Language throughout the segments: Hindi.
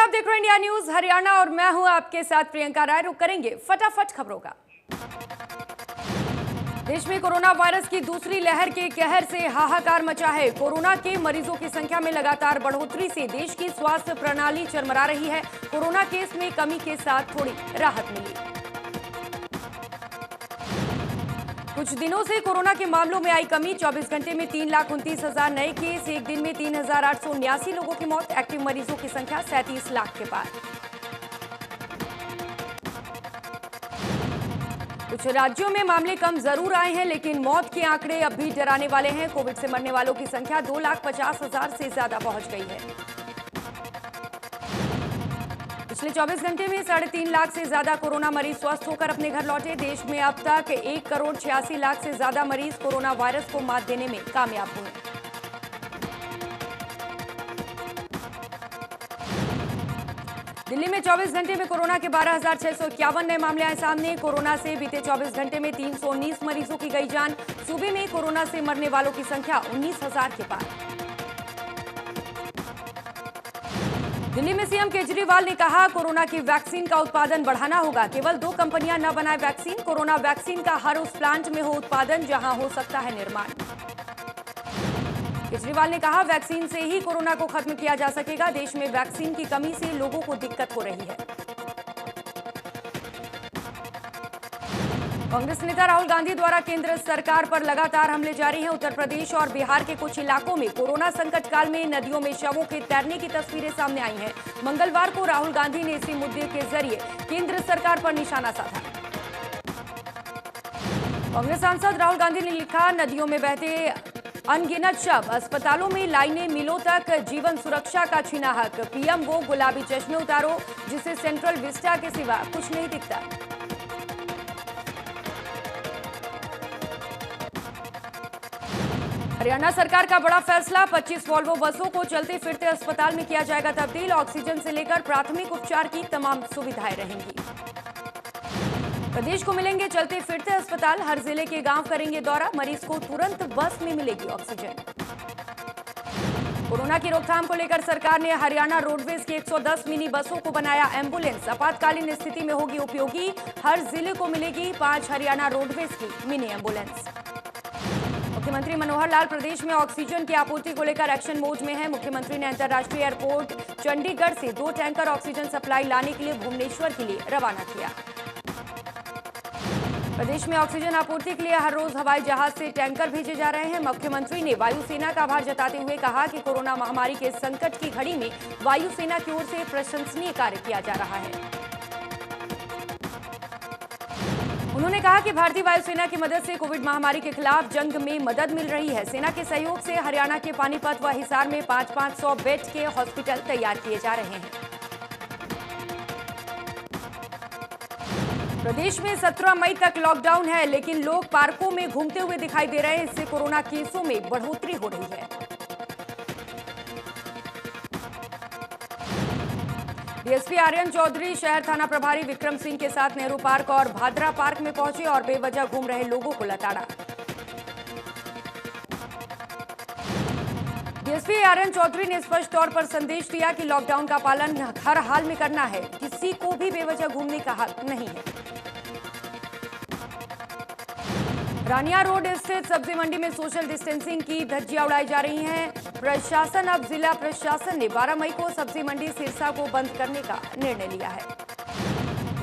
आप देख रहे हैं इंडिया न्यूज हरियाणा और मैं हूं आपके साथ प्रियंका राय। रुक करेंगे फटाफट खबरों का। देश में कोरोना वायरस की दूसरी लहर के कहर से हाहाकार मचा है। कोरोना के मरीजों की संख्या में लगातार बढ़ोतरी से देश की स्वास्थ्य प्रणाली चरमरा रही है। कोरोना केस में कमी के साथ थोड़ी राहत मिली। कुछ दिनों से कोरोना के मामलों में आई कमी। 24 घंटे में 3,29,000 नए केस, एक दिन में 3,879 लोगों की मौत। एक्टिव मरीजों की संख्या 37 लाख के पार। कुछ राज्यों में मामले कम जरूर आए हैं, लेकिन मौत के आंकड़े अब भी डराने वाले हैं। कोविड से मरने वालों की संख्या 2,50,000 से ज्यादा पहुंच गई है। पिछले 24 घंटे में 3.5 लाख से ज्यादा कोरोना मरीज स्वस्थ होकर अपने घर लौटे। देश में अब तक 1,86,00,000 से ज्यादा मरीज कोरोना वायरस को मात देने में कामयाब हुए। दिल्ली में 24 घंटे में कोरोना के 12,651 नए मामले आए सामने। कोरोना से बीते 24 घंटे में 319 मरीजों की गई जान। सूबे में कोरोना से मरने वालों की संख्या 19,000 के पार। दिल्ली में सीएम केजरीवाल ने कहा, कोरोना की वैक्सीन का उत्पादन बढ़ाना होगा। केवल 2 कंपनियां न बनाए वैक्सीन। कोरोना वैक्सीन का हर उस प्लांट में हो उत्पादन जहां हो सकता है निर्माण। केजरीवाल ने कहा, वैक्सीन से ही कोरोना को खत्म किया जा सकेगा। देश में वैक्सीन की कमी से लोगों को दिक्कत हो रही है। कांग्रेस नेता राहुल गांधी द्वारा केंद्र सरकार पर लगातार हमले जारी हैं। उत्तर प्रदेश और बिहार के कुछ इलाकों में कोरोना संकट काल में नदियों में शवों के तैरने की तस्वीरें सामने आई हैं। मंगलवार को राहुल गांधी ने इसी मुद्दे के जरिए केंद्र सरकार पर निशाना साधा। कांग्रेस सांसद राहुल गांधी ने लिखा, नदियों में बहते अनगिनत शव, अस्पतालों में लाइनें, मिलों तक जीवन सुरक्षा का छीना हक। पीएम वो गुलाबी चश्मे उतारो जिसे सेंट्रल विस्टा के सिवा कुछ नहीं दिखता। हरियाणा सरकार का बड़ा फैसला, 25 वॉल्वो बसों को चलते फिरते अस्पताल में किया जाएगा तब्दील। ऑक्सीजन से लेकर प्राथमिक उपचार की तमाम सुविधाएं रहेंगी। प्रदेश को मिलेंगे चलते फिरते अस्पताल। हर जिले के गांव करेंगे दौरा। मरीज को तुरंत बस में मिलेगी ऑक्सीजन। कोरोना की रोकथाम को लेकर सरकार ने हरियाणा रोडवेज की 110 मिनी बसों को बनाया एम्बुलेंस। आपातकालीन स्थिति में होगी उपयोगी। हर जिले को मिलेगी 5 हरियाणा रोडवेज की मिनी एम्बुलेंस। मुख्यमंत्री मनोहर लाल प्रदेश में ऑक्सीजन की आपूर्ति को लेकर एक्शन मोड में है। मुख्यमंत्री ने अंतर्राष्ट्रीय एयरपोर्ट चंडीगढ़ से 2 टैंकर ऑक्सीजन सप्लाई लाने के लिए भुवनेश्वर के लिए रवाना किया। प्रदेश में ऑक्सीजन आपूर्ति के लिए हर रोज हवाई जहाज से टैंकर भेजे जा रहे हैं। मुख्यमंत्री ने वायुसेना का आभार जताते हुए कहा कि कोरोना महामारी के संकट की घड़ी में वायुसेना की ओर से प्रशंसनीय कार्य किया जा रहा है। उन्होंने कहा कि भारतीय वायुसेना की मदद से कोविड महामारी के खिलाफ जंग में मदद मिल रही है। सेना के सहयोग से हरियाणा के पानीपत व हिसार में 500 बेड के हॉस्पिटल तैयार किए जा रहे हैं। प्रदेश में 17 मई तक लॉकडाउन है, लेकिन लोग पार्कों में घूमते हुए दिखाई दे रहे हैं। इससे कोरोना केसों में बढ़ोतरी हो रही है। डीएसपी आर्यन चौधरी शहर थाना प्रभारी विक्रम सिंह के साथ नेहरू पार्क और भादरा पार्क में पहुंचे और बेवजह घूम रहे लोगों को लताड़ा। डीएसपी आर्यन चौधरी ने स्पष्ट तौर पर संदेश दिया कि लॉकडाउन का पालन हर हाल में करना है। किसी को भी बेवजह घूमने का हक नहीं है। रानिया रोड स्थित सब्जी मंडी में सोशल डिस्टेंसिंग की धज्जियां उड़ाई जा रही हैं। प्रशासन अब जिला प्रशासन ने 12 मई को सब्जी मंडी सिरसा को बंद करने का निर्णय लिया है।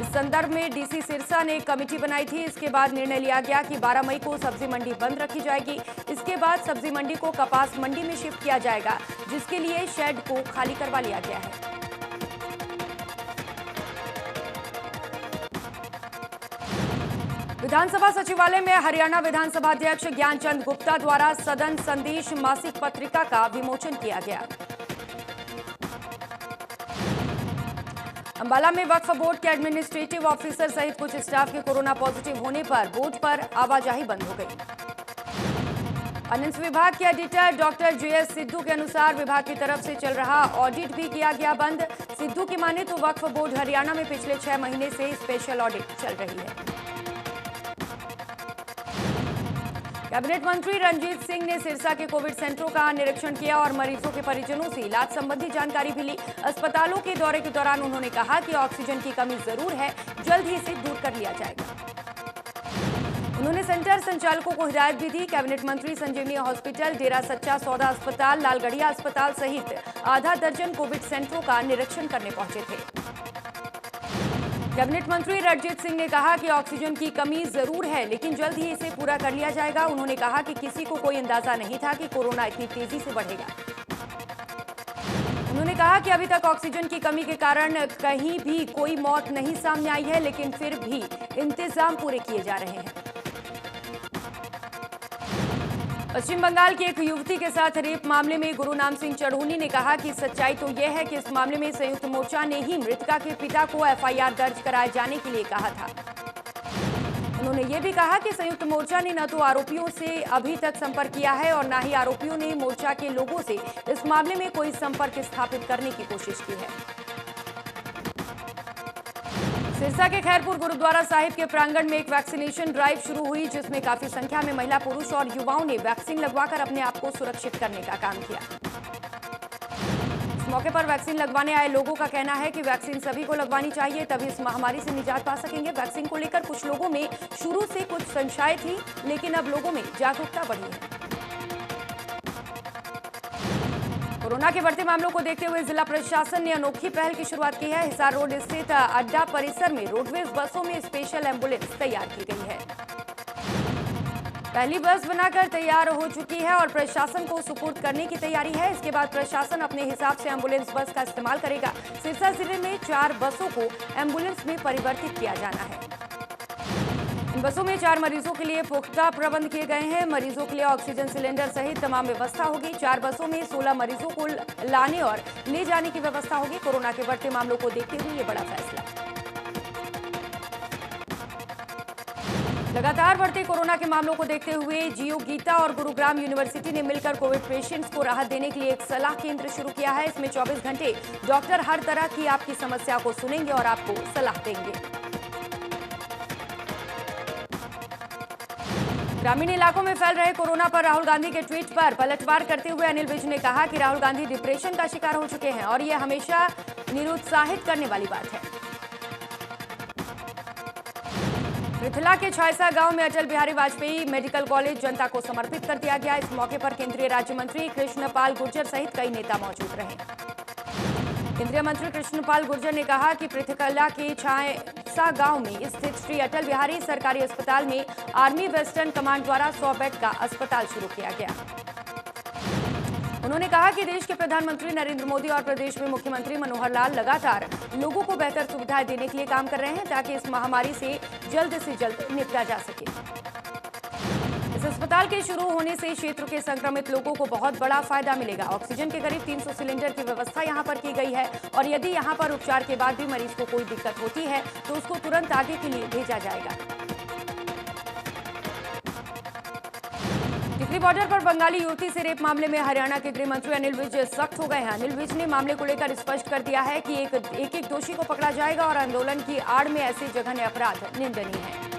इस संदर्भ में डीसी सिरसा ने एक कमेटी बनाई थी। इसके बाद निर्णय लिया गया कि 12 मई को सब्जी मंडी बंद रखी जाएगी। इसके बाद सब्जी मंडी को कपास मंडी में शिफ्ट किया जाएगा, जिसके लिए शेड को खाली करवा लिया गया है। विधानसभा सचिवालय में हरियाणा विधानसभा अध्यक्ष ज्ञानचंद गुप्ता द्वारा सदन संदेश मासिक पत्रिका का विमोचन किया गया। अंबाला में वक्फ बोर्ड के एडमिनिस्ट्रेटिव ऑफिसर सहित कुछ स्टाफ के कोरोना पॉजिटिव होने पर बोर्ड पर आवाजाही बंद हो गई। अनिल विभाग के एडिटर डॉक्टर जेएस सिद्धू के अनुसार विभाग की तरफ से चल रहा ऑडिट भी किया गया बंद। सिद्धू की माने तो वक्फ बोर्ड हरियाणा में पिछले 6 महीने से स्पेशल ऑडिट चल रही है। कैबिनेट मंत्री रणजीत सिंह ने सिरसा के कोविड सेंटरों का निरीक्षण किया और मरीजों के परिजनों से इलाज संबंधी जानकारी भी ली। अस्पतालों के दौरे के दौरान उन्होंने कहा कि ऑक्सीजन की कमी जरूर है, जल्द ही इसे दूर कर लिया जाएगा। उन्होंने सेंटर संचालकों को हिदायत भी दी। कैबिनेट मंत्री संजीवनी हॉस्पिटल, डेरा सच्चा सौदा अस्पताल, लालगढ़िया अस्पताल सहित आधा दर्जन कोविड सेंटरों का निरीक्षण करने पहुंचे थे। कैबिनेट मंत्री रणजीत सिंह ने कहा कि ऑक्सीजन की कमी जरूर है, लेकिन जल्द ही इसे पूरा कर लिया जाएगा। उन्होंने कहा कि किसी को कोई अंदाजा नहीं था कि कोरोना इतनी तेजी से बढ़ेगा। उन्होंने कहा कि अभी तक ऑक्सीजन की कमी के कारण कहीं भी कोई मौत नहीं सामने आई है, लेकिन फिर भी इंतजाम पूरे किए जा रहे हैं। पश्चिम बंगाल की एक युवती के साथ रेप मामले में गुरुनाम सिंह चढ़ूनी ने कहा कि सच्चाई तो यह है कि इस मामले में संयुक्त मोर्चा ने ही मृतका के पिता को एफआईआर दर्ज कराए जाने के लिए कहा था। उन्होंने ये भी कहा कि संयुक्त मोर्चा ने न तो आरोपियों से अभी तक संपर्क किया है और न ही आरोपियों ने मोर्चा के लोगों से इस मामले में कोई संपर्क स्थापित करने की कोशिश की है। सिरसा के खैरपुर गुरुद्वारा साहिब के प्रांगण में एक वैक्सीनेशन ड्राइव शुरू हुई, जिसमें काफी संख्या में महिला, पुरुष और युवाओं ने वैक्सीन लगवाकर अपने आप को सुरक्षित करने का काम किया। इस मौके पर वैक्सीन लगवाने आए लोगों का कहना है कि वैक्सीन सभी को लगवानी चाहिए, तभी इस महामारी से निजात पा सकेंगे। वैक्सीन को लेकर कुछ लोगों में शुरू से कुछ संशय थी, लेकिन अब लोगों में जागरूकता बढ़ी है। कोरोना के बढ़ते मामलों को देखते हुए जिला प्रशासन ने अनोखी पहल की शुरुआत की है। हिसार रोड स्थित अड्डा परिसर में रोडवेज बसों में स्पेशल एम्बुलेंस तैयार की गई है। पहली बस बनाकर तैयार हो चुकी है और प्रशासन को सुपुर्द करने की तैयारी है। इसके बाद प्रशासन अपने हिसाब से एम्बुलेंस बस का इस्तेमाल करेगा। सिरसा जिले में 4 बसों को एम्बुलेंस में परिवर्तित किया जाना है। इन बसों में 4 मरीजों के लिए पुख्ता प्रबंध किए गए हैं। मरीजों के लिए ऑक्सीजन सिलेंडर सहित तमाम व्यवस्था होगी। 4 बसों में 16 मरीजों को लाने और ले जाने की व्यवस्था होगी। कोरोना के बढ़ते मामलों को देखते हुए ये बड़ा फैसला। लगातार बढ़ते कोरोना के मामलों को देखते हुए जियो गीता और गुरुग्राम यूनिवर्सिटी ने मिलकर कोविड पेशेंट्स को राहत देने के लिए एक सलाह केंद्र शुरू किया है। इसमें 24 घंटे डॉक्टर हर तरह की आपकी समस्या को सुनेंगे और आपको सलाह देंगे। ग्रामीण इलाकों में फैल रहे कोरोना पर राहुल गांधी के ट्वीट पर पलटवार करते हुए अनिल विज ने कहा कि राहुल गांधी डिप्रेशन का शिकार हो चुके हैं और यह हमेशा निरुत्साहित करने वाली बात है। मिथिला के छायसा गांव में अटल बिहारी वाजपेयी मेडिकल कॉलेज जनता को समर्पित कर दिया गया। इस मौके पर केंद्रीय राज्य मंत्री कृष्णपाल गुर्जर सहित कई नेता मौजूद रहे। केंद्रीय मंत्री कृष्णपाल गुर्जर ने कहा कि पृथकला के छायसा गांव में स्थित श्री अटल बिहारी सरकारी अस्पताल में आर्मी वेस्टर्न कमांड द्वारा 100 बेड का अस्पताल शुरू किया गया। उन्होंने कहा कि देश के प्रधानमंत्री नरेंद्र मोदी और प्रदेश में मुख्यमंत्री मनोहर लाल लगातार लोगों को बेहतर सुविधाएं देने के लिए काम कर रहे हैं, ताकि इस महामारी से जल्द निपटा जा सके। इस अस्पताल के शुरू होने से क्षेत्र के संक्रमित लोगों को बहुत बड़ा फायदा मिलेगा। ऑक्सीजन के करीब 300 सिलेंडर की व्यवस्था यहां पर की गई है और यदि यहां पर उपचार के बाद भी मरीज को कोई दिक्कत होती है तो उसको तुरंत आगे के लिए भेजा जाएगा। टिकरी बॉर्डर पर बंगाली युवती से रेप मामले में हरियाणा के गृह मंत्री अनिल विज सख्त हो गए हैं। अनिल विज ने मामले को लेकर स्पष्ट कर दिया है कि एक दोषी को पकड़ा जाएगा और आंदोलन की आड़ में ऐसे जघन्य अपराध निंदनीय है।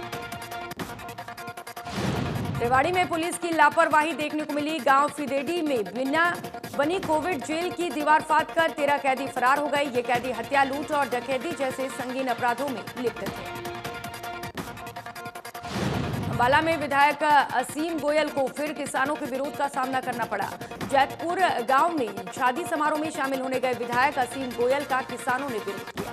रेवाड़ी में पुलिस की लापरवाही देखने को मिली। गांव फिदेडी में बिना बनी कोविड जेल की दीवार फाड़कर 13 कैदी फरार हो गए। ये कैदी हत्या, लूट और डकैती जैसे संगीन अपराधों में लिप्त थे। अंबाला में विधायक असीम गोयल को फिर किसानों के विरोध का सामना करना पड़ा। जैतपुर गांव में शादी समारोह में शामिल होने गए विधायक असीम गोयल का किसानों ने विरोध किया।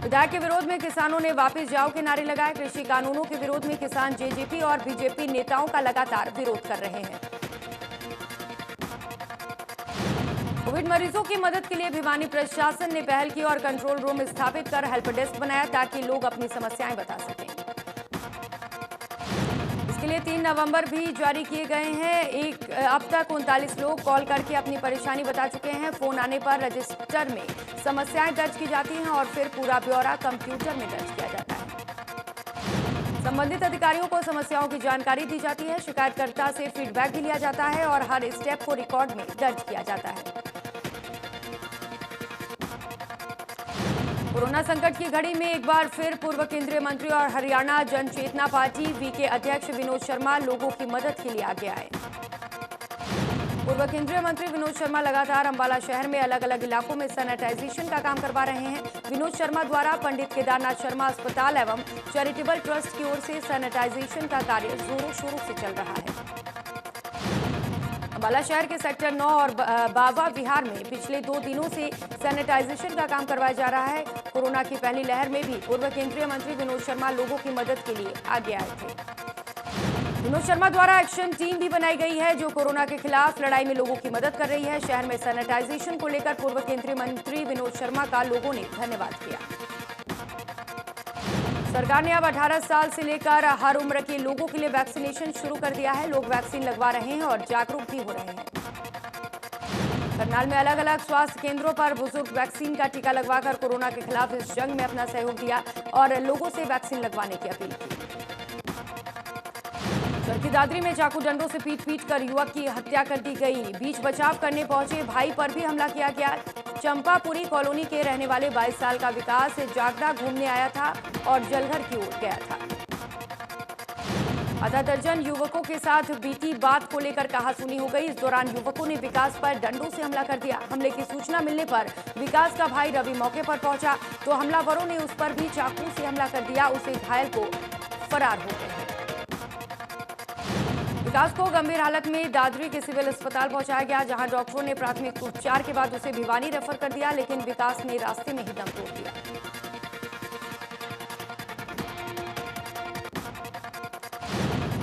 विधायक के विरोध में किसानों ने वापस जाओ के नारे लगाए। कृषि कानूनों के विरोध में किसान जेजेपी और बीजेपी नेताओं का लगातार विरोध कर रहे हैं। कोविड मरीजों की मदद के लिए भिवानी प्रशासन ने पहल की और कंट्रोल रूम स्थापित कर हेल्प डेस्क बनाया, ताकि लोग अपनी समस्याएं बता सकें। इसके लिए 3 नवंबर भी जारी किए गए हैं। अब तक 39 लोग कॉल करके अपनी परेशानी बता चुके हैं। फोन आने पर रजिस्टर में समस्याएं दर्ज की जाती हैं और फिर पूरा ब्यौरा कंप्यूटर में दर्ज किया जाता है। संबंधित अधिकारियों को समस्याओं की जानकारी दी जाती है। शिकायतकर्ता से फीडबैक भी लिया जाता है और हर स्टेप को रिकॉर्ड में दर्ज किया जाता है। कोरोना संकट की घड़ी में एक बार फिर पूर्व केंद्रीय मंत्री और हरियाणा जन चेतना पार्टी वी के अध्यक्ष विनोद शर्मा लोगों की मदद के लिए आगे आए। पूर्व केंद्रीय मंत्री विनोद शर्मा लगातार अंबाला शहर में अलग अलग इलाकों में सैनिटाइजेशन का काम करवा रहे हैं। विनोद शर्मा द्वारा पंडित केदारनाथ शर्मा अस्पताल एवं चैरिटेबल ट्रस्ट की ओर से सैनिटाइजेशन का कार्य जोरों शोरों से चल रहा है। अंबाला शहर के सेक्टर 9 और बावा विहार में पिछले 2 दिनों से सैनिटाइजेशन का काम करवाया जा रहा है। कोरोना की पहली लहर में भी पूर्व केंद्रीय मंत्री विनोद शर्मा लोगों की मदद के लिए आगे आए थे। विनोद शर्मा द्वारा एक्शन टीम भी बनाई गई है जो कोरोना के खिलाफ लड़ाई में लोगों की मदद कर रही है। शहर में सैनिटाइजेशन को लेकर पूर्व केंद्रीय मंत्री विनोद शर्मा का लोगों ने धन्यवाद किया। सरकार ने अब 18 साल से लेकर हर उम्र के लोगों के लिए वैक्सीनेशन शुरू कर दिया है। लोग वैक्सीन लगवा रहे हैं और जागरूक भी हो रहे हैं। करनाल में अलग अलग स्वास्थ्य केंद्रों पर बुजुर्ग वैक्सीन का टीका लगवाकर कोरोना के खिलाफ इस जंग में अपना सहयोग दिया और लोगों से वैक्सीन लगवाने की अपील की। चरखी दादरी में चाकू डंडों से पीट कर युवक की हत्या कर दी गई। बीच बचाव करने पहुंचे भाई पर भी हमला किया गया। चंपापुरी कॉलोनी के रहने वाले 22 साल का विकास जागदा घूमने आया था और जलघर की ओर गया था। आधा दर्जन युवकों के साथ बीती बात को लेकर कहासुनी हो गई। इस दौरान युवकों ने विकास पर डंडों से हमला कर दिया। हमले की सूचना मिलने पर विकास का भाई रवि मौके पर पहुंचा तो हमलावरों ने उस पर भी चाकू से हमला कर दिया। उसे घायल को फरार हो गए। विकास को गंभीर हालत में दादरी के सिविल अस्पताल पहुंचाया गया जहां डॉक्टरों ने प्राथमिक उपचार के बाद उसे भिवानी रेफर कर दिया, लेकिन विकास ने रास्ते में ही दम तोड़ दिया।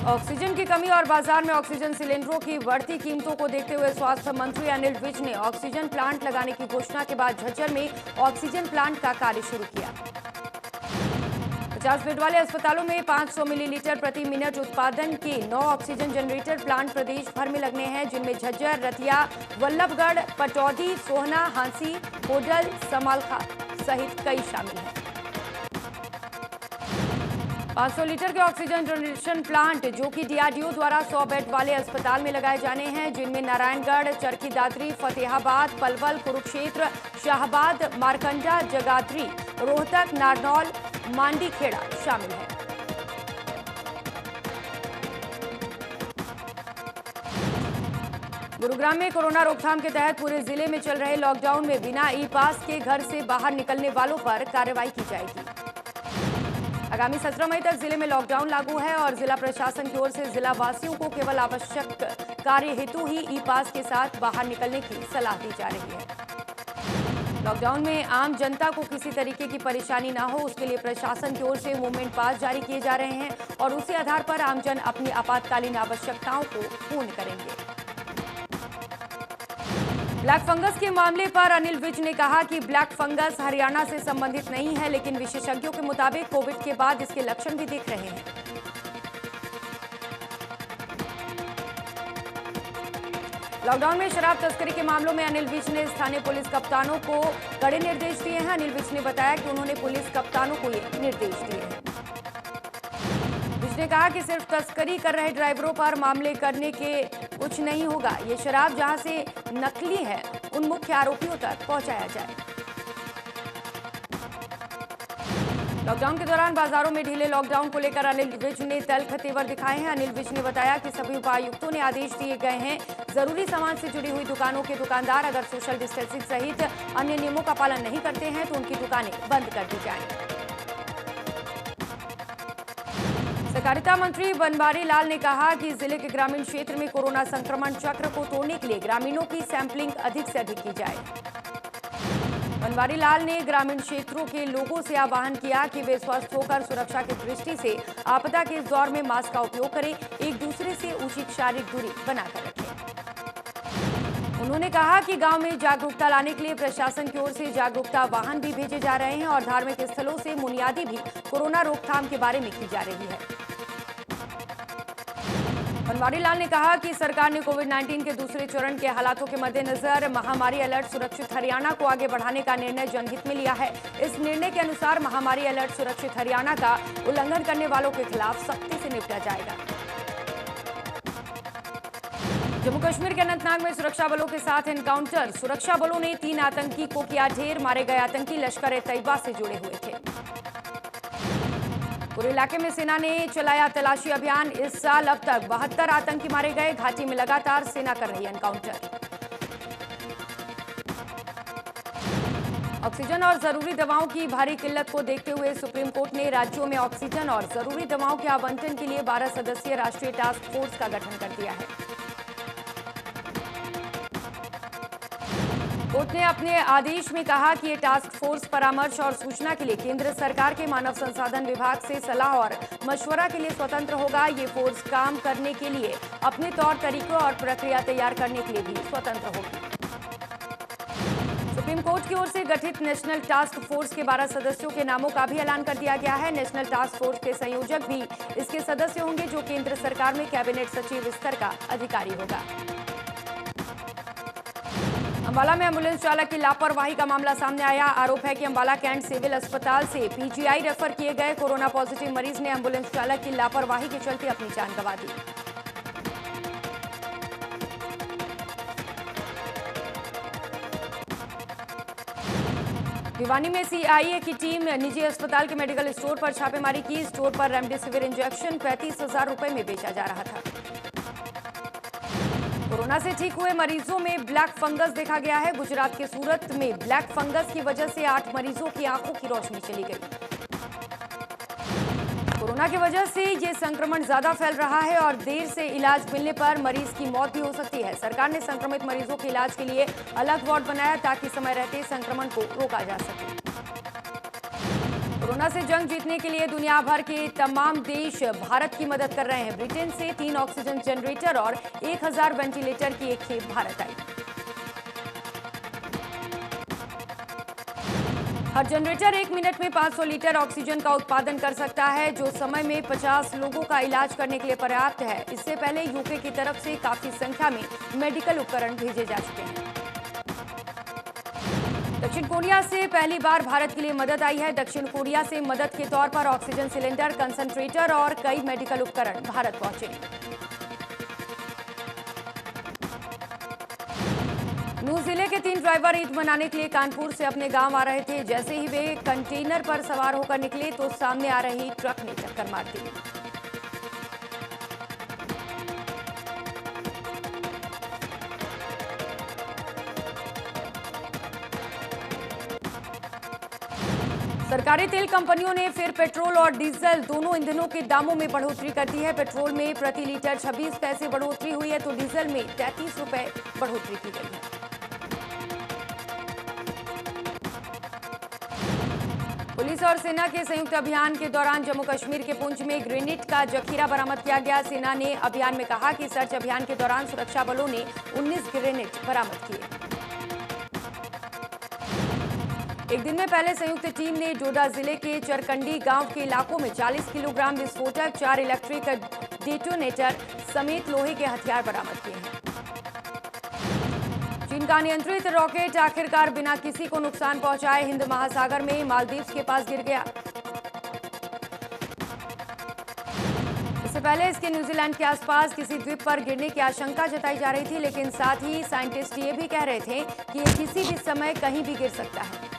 ऑक्सीजन की कमी और बाजार में ऑक्सीजन सिलेंडरों की बढ़ती कीमतों को देखते हुए स्वास्थ्य मंत्री अनिल विज ने ऑक्सीजन प्लांट लगाने की घोषणा के बाद झज्जर में ऑक्सीजन प्लांट का कार्य शुरू किया। 50 बेड वाले अस्पतालों में 500 मिलीलीटर प्रति मिनट उत्पादन के 9 ऑक्सीजन जनरेटर प्लांट प्रदेश भर में लगने हैं, जिनमें झज्जर, रतिया, वल्लभगढ़, पटौदी, सोहना, हांसी, होडल, समालखा सहित कई शामिल हैं। 500 लीटर के ऑक्सीजन जनरेशन प्लांट जो कि डीआरडीओ द्वारा 100 बेड वाले अस्पताल में लगाए जाने हैं, जिनमें नारायणगढ़, चरखी दादरी, फतेहाबाद, पलवल, कुरुक्षेत्र, शाहबाद, मारकंडा, जगाधरी, रोहतक, नारनौल, मांडीखेड़ा शामिल है। गुरुग्राम में कोरोना रोकथाम के तहत पूरे जिले में चल रहे लॉकडाउन में बिना ई पास के घर से बाहर निकलने वालों पर कार्रवाई की जाएगी। आगामी 17 मई तक जिले में लॉकडाउन लागू है और जिला प्रशासन की ओर से जिला वासियों को केवल आवश्यक कार्य हेतु ही ई पास के साथ बाहर निकलने की सलाह दी जा रही है। लॉकडाउन में आम जनता को किसी तरीके की परेशानी ना हो, उसके लिए प्रशासन की ओर से मूवमेंट पास जारी किए जा रहे हैं और उसी आधार पर आमजन अपनी आपातकालीन आवश्यकताओं को पूर्ण करेंगे। ब्लैक फंगस के मामले पर अनिल विज ने कहा कि ब्लैक फंगस हरियाणा से संबंधित नहीं है, लेकिन विशेषज्ञों के मुताबिक कोविड के बाद इसके लक्षण भी दिख रहे हैं। लॉकडाउन में शराब तस्करी के मामलों में अनिल विज ने स्थानीय पुलिस कप्तानों को कड़े निर्देश दिए हैं। अनिल विज ने बताया कि उन्होंने पुलिस कप्तानों को ये निर्देश दिए हैं। विज ने कहा कि सिर्फ तस्करी कर रहे ड्राइवरों पर मामले करने के कुछ नहीं होगा। ये शराब जहां से नकली है उन मुख्य आरोपियों तक पहुंचाया जाए। लॉकडाउन के दौरान बाजारों में ढीले लॉकडाउन को लेकर अनिल विज ने तल्ख तेवर दिखाए हैं। अनिल विज ने बताया कि सभी उपायुक्तों ने आदेश दिए गए हैं। जरूरी सामान से जुड़ी हुई दुकानों के दुकानदार अगर सोशल डिस्टेंसिंग सहित अन्य नियमों का पालन नहीं करते हैं तो उनकी दुकानें बंद कर दी जाएं। सहकारिता मंत्री बनवारी लाल ने कहा कि जिले के ग्रामीण क्षेत्र में कोरोना संक्रमण चक्र को तोड़ने के लिए ग्रामीणों की सैंपलिंग अधिक से अधिक की जाए। बनवारी लाल ने ग्रामीण क्षेत्रों के लोगों से आह्वान किया कि वे स्वस्थ होकर सुरक्षा की दृष्टि से आपदा के इस दौर में मास्क का उपयोग करें, एक दूसरे से उचित शारीरिक दूरी बनाकर रखें। उन्होंने कहा कि गांव में जागरूकता लाने के लिए प्रशासन की ओर से जागरूकता वाहन भी भेजे जा रहे हैं और धार्मिक स्थलों से मुनियादी भी कोरोना रोकथाम के बारे में की जा रही है। बनवारी लाल ने कहा कि सरकार ने कोविड-19 के दूसरे चरण के हालातों के मद्देनजर महामारी अलर्ट सुरक्षित हरियाणा को आगे बढ़ाने का निर्णय जनहित में लिया है। इस निर्णय के अनुसार महामारी अलर्ट सुरक्षित हरियाणा का उल्लंघन करने वालों के खिलाफ सख्ती से निपटा जाएगा। जम्मू कश्मीर के अनंतनाग में सुरक्षा बलों के साथ एनकाउंटर। सुरक्षा बलों ने 3 आतंकी को किया ढेर। मारे गए आतंकी लश्कर ए तैयबा से जुड़े हुए थे। पूरे इलाके में सेना ने चलाया तलाशी अभियान। इस साल अब तक 72 आतंकी मारे गए। घाटी में लगातार सेना कर रही है एनकाउंटर। ऑक्सीजन और जरूरी दवाओं की भारी किल्लत को देखते हुए सुप्रीम कोर्ट ने राज्यों में ऑक्सीजन और जरूरी दवाओं के आवंटन के लिए 12 सदस्यीय राष्ट्रीय टास्क फोर्स का गठन कर दिया है। कोर्ट ने अपने आदेश में कहा कि ये टास्क फोर्स परामर्श और सूचना के लिए केंद्र सरकार के मानव संसाधन विभाग से सलाह और मशवरा के लिए स्वतंत्र होगा। ये फोर्स काम करने के लिए अपने तौर तरीकों और प्रक्रिया तैयार करने के लिए भी स्वतंत्र होगी। सुप्रीम कोर्ट की ओर से गठित नेशनल टास्क फोर्स के 12 सदस्यों के नामों का भी ऐलान कर दिया गया है। नेशनल टास्क फोर्स के संयोजक भी इसके सदस्य होंगे, जो केंद्र सरकार में कैबिनेट सचिव स्तर का अधिकारी होगा। अंबाला में एम्बुलेंस चालक की लापरवाही का मामला सामने आया। आरोप है कि अंबाला कैंट सिविल अस्पताल से पीजीआई रेफर किए गए कोरोना पॉजिटिव मरीज ने एम्बुलेंस चालक की लापरवाही के चलते अपनी जान गंवा दी। भिवानी में सीआईए की टीम निजी अस्पताल के मेडिकल स्टोर पर छापेमारी की। स्टोर पर रेमडेसिविर इंजेक्शन 35,000 रुपए में बेचा जा रहा था। कोरोना से ठीक हुए मरीजों में ब्लैक फंगस देखा गया है। गुजरात के सूरत में ब्लैक फंगस की वजह से 8 मरीजों की आंखों की रोशनी चली गई। कोरोना की वजह से ये संक्रमण ज्यादा फैल रहा है और देर से इलाज मिलने पर मरीज की मौत भी हो सकती है। सरकार ने संक्रमित मरीजों के इलाज के लिए अलग वार्ड बनाया ताकि समय रहते संक्रमण को रोका जा सके। कोरोना से जंग जीतने के लिए दुनिया भर के तमाम देश भारत की मदद कर रहे हैं। ब्रिटेन से 3 ऑक्सीजन जनरेटर और 1000 वेंटिलेटर की एक खेप भारत आई। हर जनरेटर 1 मिनट में 500 लीटर ऑक्सीजन का उत्पादन कर सकता है, जो समय में 50 लोगों का इलाज करने के लिए पर्याप्त है। इससे पहले यूके की तरफ से काफी संख्या में मेडिकल उपकरण भेजे जा चुके हैं। दक्षिण कोरिया से पहली बार भारत के लिए मदद आई है। दक्षिण कोरिया से मदद के तौर पर ऑक्सीजन सिलेंडर, कंसंट्रेटर और कई मेडिकल उपकरण भारत पहुंचे। नूह जिले के 3 ड्राइवर ईद मनाने के लिए कानपुर से अपने गांव आ रहे थे। जैसे ही वे कंटेनर पर सवार होकर निकले तो सामने आ रही ट्रक ने टक्कर मार दी। सरकारी तेल कंपनियों ने फिर पेट्रोल और डीजल दोनों ईंधनों के दामों में बढ़ोतरी कर दी है। पेट्रोल में प्रति लीटर 26 पैसे बढ़ोतरी हुई है तो डीजल में 33 रुपए बढ़ोतरी की गई है। पुलिस और सेना के संयुक्त अभियान के दौरान जम्मू कश्मीर के पुंछ में ग्रेनेड का जखीरा बरामद किया गया। सेना ने अभियान में कहा कि सर्च अभियान के दौरान सुरक्षा बलों ने 19 ग्रेनेड बरामद किए। एक दिन में पहले संयुक्त टीम ने डोडा जिले के चरकंडी गांव के इलाकों में 40 किलोग्राम विस्फोटक, 4 इलेक्ट्रिक डेटोनेटर समेत लोहे के हथियार बरामद किए हैं। चीन का नियंत्रित रॉकेट आखिरकार बिना किसी को नुकसान पहुंचाए हिंद महासागर में मालदीव्स के पास गिर गया। इससे पहले इसके न्यूजीलैंड के आसपास किसी द्वीप पर गिरने की आशंका जताई जा रही थी, लेकिन साथ ही साइंटिस्ट ये भी कह रहे थे कि ये किसी भी समय कहीं भी गिर सकता है।